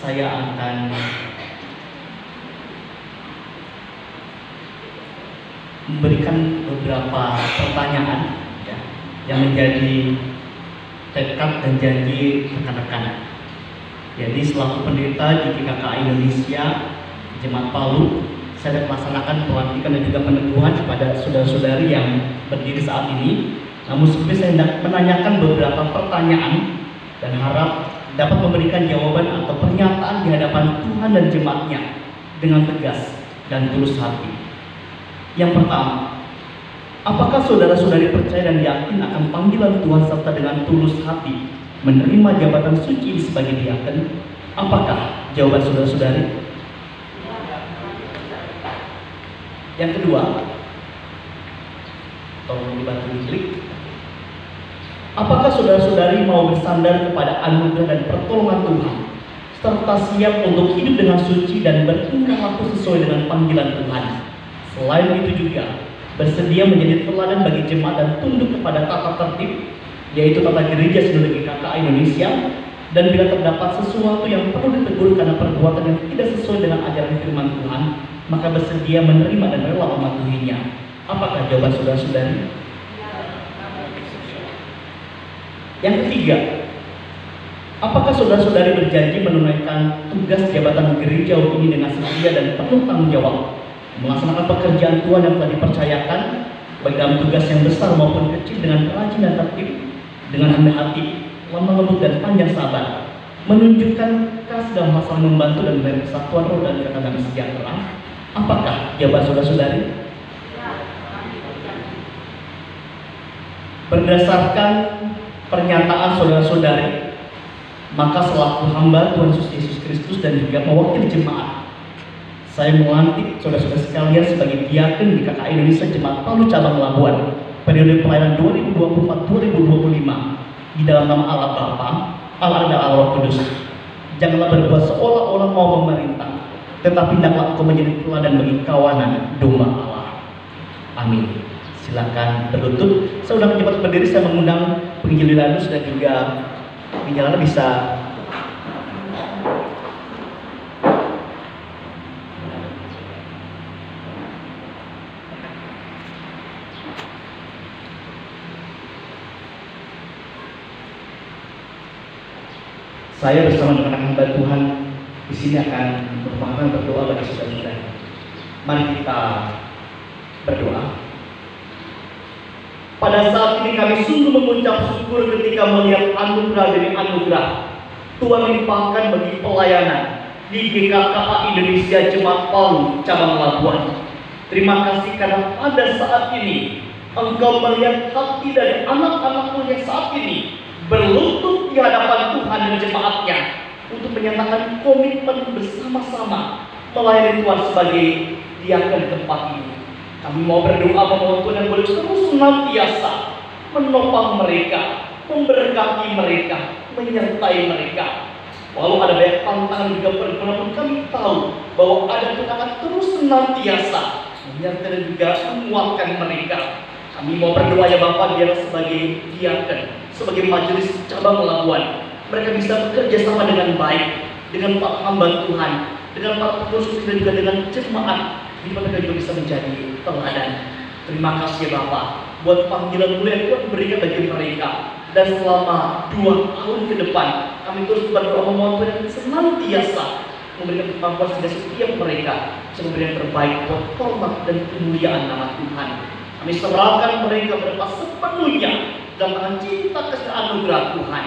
saya akan memberikan beberapa pertanyaan ya, yang menjadi tekad dan janji rekan-rekan. Jadi selaku pendeta di GKKI Indonesia Jemaat Palu, saya melaksanakan pelantikan dan juga peneguhan kepada saudara-saudari yang berdiri saat ini. Namun sebelumnya saya hendak menanyakan beberapa pertanyaan dan harap dapat memberikan jawaban atau pernyataan di hadapan Tuhan dan jemaatnya dengan tegas dan tulus hati. Yang pertama, apakah saudara-saudari percaya dan yakin akan panggilan Tuhan serta dengan tulus hati menerima jabatan suci sebagai diaken? Apakah jawaban saudara-saudari? Yang kedua, tolong dibantu diklik. Apakah saudara-saudari mau bersandar kepada anugerah dan pertolongan Tuhan, serta siap untuk hidup dengan suci dan bertingkah laku sesuai dengan panggilan Tuhan? Selain itu juga, bersedia menjadi teladan bagi jemaat dan tunduk kepada tata tertib, yaitu tata gereja Sinode GKKI Indonesia, dan bila terdapat sesuatu yang perlu ditegur karena perbuatan yang tidak sesuai dengan ajaran firman Tuhan, maka bersedia menerima dan rela mematuhinya. Apakah jawaban saudara-saudari? Yang ketiga, apakah saudara-saudari berjanji menunaikan tugas jabatan gereja ini dengan setia dan penuh tanggung jawab, melaksanakan pekerjaan Tuhan yang telah dipercayakan, baik dalam tugas yang besar maupun kecil, dengan rajin dan tertib, dengan rendah hati, lemah lembut dan panjang sabar, menunjukkan kasih dalam hal saling membantu dan memberi persatuan roh dan ikatan sejahtera? Apakah jawaban saudara-saudari? Berdasarkan pernyataan saudara-saudari, maka selaku hamba Tuhan Yesus Kristus dan juga mewakili jemaat, saya melantik saudara-saudara sekalian sebagai diaken di GKKI Indonesia Jemaat Palu Cabang Labuan periode pelayanan 2024-2025 di dalam nama Allah Bapa, Allah dan Allah Roh Kudus. Janganlah berbuat seolah-olah mau memerintah, tetapi hendaklah engkau menjadi teladan bagi kawanan domba Allah. Amin. Silakan berlutut. Saya undang cepat berdiri. Saya mengundang penginjil Lanus dan juga penginjil bisa saya bersama dengan hamba Tuhan di sini akan berdoa bagi saudara-saudara. Mari kita berdoa. Pada saat ini kami sungguh mengucap syukur ketika melihat anugerah demi anugerah Tuhan limpahkan bagi pelayanan di GKKI Indonesia Jemaat Palu Cabang Labuan. Terima kasih karena pada saat ini Engkau melihat hati dari anak-anak-Mu yang saat ini berlutut di hadapan Tuhan dan jemaatnya untuk menyatakan komitmen bersama-sama melayani Tuhan sebagai diaken tempat ini. Kami mau berdoa memohon Tuhan yang boleh terus senantiasa menopang mereka, memberkati mereka, menyertai mereka. Walau ada banyak tantangan juga pergumulan, kami tahu bahwa ada Tuhan akan terus senantiasa menyertai dan juga menguatkan mereka. Kami mau berdoa ya Bapak, biarlah sebagai diaken, sebagai majelis cabang Labuan, mereka bisa bekerja sama dengan baik dengan para hamba Tuhan, dengan para pengurus dan juga dengan jemaat, di mana mereka juga bisa menjadi teladan. Terima kasih ya Bapak buat panggilan mulia yang Tuhan berikan bagi mereka. Dan selama 2 tahun ke depan kami terus berdoa memohon Tuhan senantiasa memberikan kemampuan sehingga setiap mereka bisa memberikan terbaik buat hormat dan kemuliaan nama Tuhan. Kami serahkan mereka berlepas sepenuhnya dalam tangan cinta kasih anugerah Tuhan.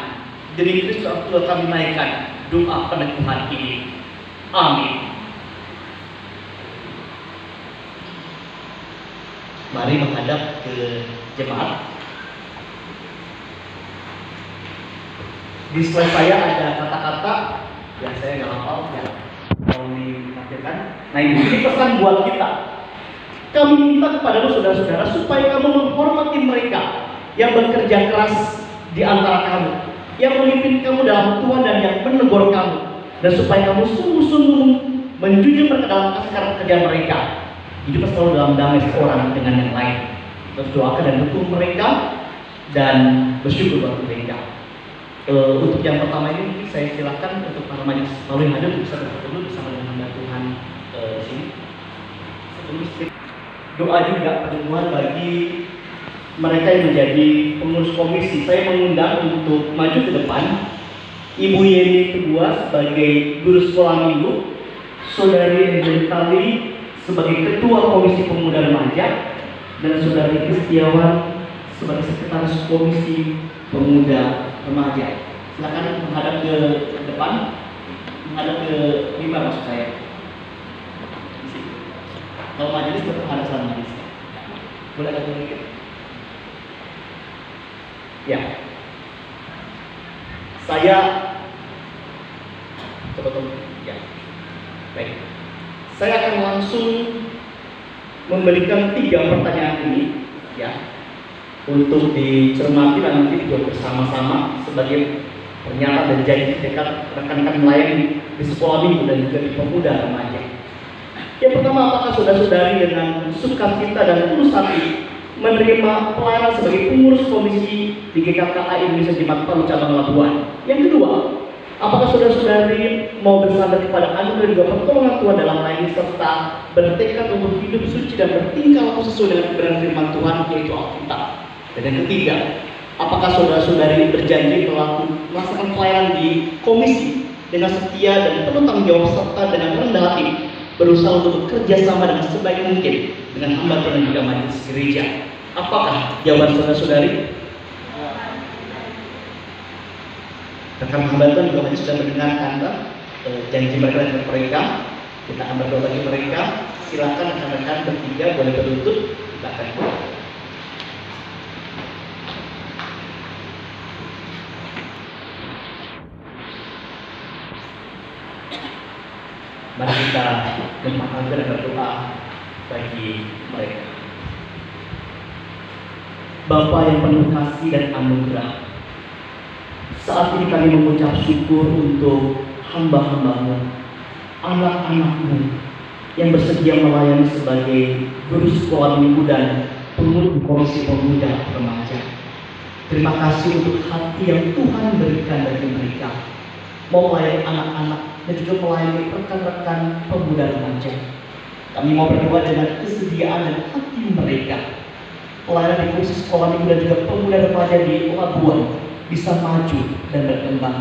Demi Kristus Tuhan kami naikkan doa peneguhan ini. Amin. Mari menghadap ke jemaat. Di slide saya ada kata-kata yang saya nggak hafal, yang mau ditampilkan. Nah ini pesan buat kita. Kami minta kepada saudara-saudara supaya kamu menghormati mereka yang bekerja keras di antara kamu, yang memimpin kamu dalam Tuhan dan yang menegur kamu, dan supaya kamu sungguh-sungguh menjunjung mereka dalam kasih kerja mereka. Hidup selalu dalam damai seorang dengan yang lain. Terus doakan dan dukung mereka dan bersyukur buat mereka. Untuk yang pertama ini mungkin saya silakan untuk para majelis lalu yang hadir bisa bertemu bersama dengan hamba Tuhan di sini. Sebelum doa juga pertemuan bagi mereka yang menjadi pengurus komisi. Saya mengundang untuk maju ke depan Ibu Yeni kedua sebagai guru sekolah minggu, Saudari Endentali sebagai ketua komisi pemuda remaja, dan Saudari Kristiawan sebagai sekretaris komisi pemuda remaja. Silakan menghadap ke depan, menghadap ke mimbar maksud saya. Kalau majelis tetap hadap sama majelis. Boleh agak sedikit? Ya. Saya coba tunggu. Ya. Baik. Saya akan langsung memberikan 3 pertanyaan ini, ya, untuk dicermati dan nanti dibuat bersama-sama sebagai pernyataan dan janji dekat rekan-rekan melayani di sekolah minggu dan juga di pemuda remaja. Yang pertama, apakah saudara-saudari dengan sukacita dan tulus hati menerima pelayanan sebagai pengurus komisi di GKKA Indonesia Jemaat Palu Cabang Labuan? Yang kedua, apakah saudara-saudari mau bersandar kepada anugerah juga pertolongan Tuhan dalam melayani serta bertekad untuk hidup suci dan bertingkah laku sesuai dengan kebenaran firman Tuhan yaitu Alkitab? Dan yang ketiga, apakah saudara-saudari berjanji melaksanakan pelayanan di komisi dengan setia dan penuh tanggung jawab serta dengan rendah hati berusaha untuk bekerja sama dengan sebaik mungkin dengan hamba Tuhan dan juga majelis gereja? Apakah jawaban saudara-saudari? Rekan hamba Tuhan juga majelis sudah mendengarkan janji mereka dengan mereka. Kita akan berdoa bagi mereka. Silakan rekan-rekan bertiga boleh berlutut. Kita akan berdoa. Mari kita memaafkan dan berdoa bagi mereka. Bapa yang penuh kasih dan anugerah, saat ini kami mengucap syukur untuk hamba-hambamu, anak-anakmu yang bersedia melayani sebagai guru sekolah minggu dan pengurus komisi pemuda remaja. Terima kasih untuk hati yang Tuhan berikan bagi mereka, mau melayani anak-anak dan juga melayani rekan-rekan pemuda remaja. Kami mau berdoa dengan kesediaan dan hati mereka, pelayanan di komisi sekolah minggu dan juga pemuda remaja di Labuan bisa maju dan berkembang.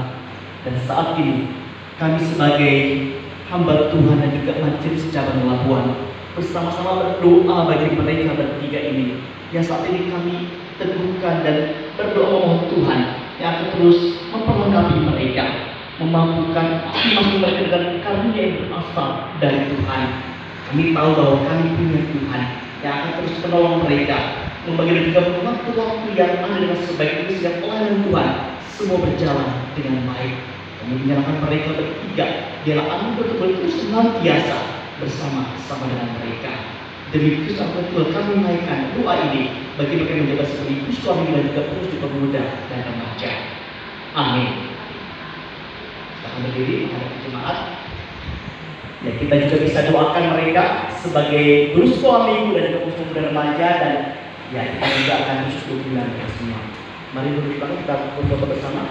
Dan saat ini kami sebagai hamba Tuhan dan juga majelis cabang Labuan bersama-sama berdoa bagi mereka bertiga ini yang saat ini kami teguhkan dan berdoa memohon Tuhan yang akan terus memperlengkapi mereka, memampukan masing-masing mereka dengan karunia yang berasal dari Tuhan. Kami tahu bahwa kami punya Tuhan yang akan terus menolong mereka, membagi juga waktu-waktu yang ada dengan sebaik mungkin sehingga pelayanan Tuhan semua berjalan dengan baik. Kami menyerahkan mereka bertiga, biarlah anugerah Tuhan terus senantiasa bersama-sama dengan mereka. Demi Kristus Tuhan kami menaikkan doa ini bagi mereka yang menjabat sebagai ibu suami dan juga pengurus pemuda dan remaja. Amin. Kita berdiri menghadap jemaat. Ya, kita juga bisa doakan mereka sebagai guru sekolah minggu dan juga pengurus pemuda remaja, dan ya kita juga akan bersyukur dengan mereka semua. Mari berdiri kita berdoa bersama.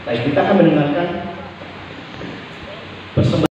Baik, kita akan mendengarkan persembahan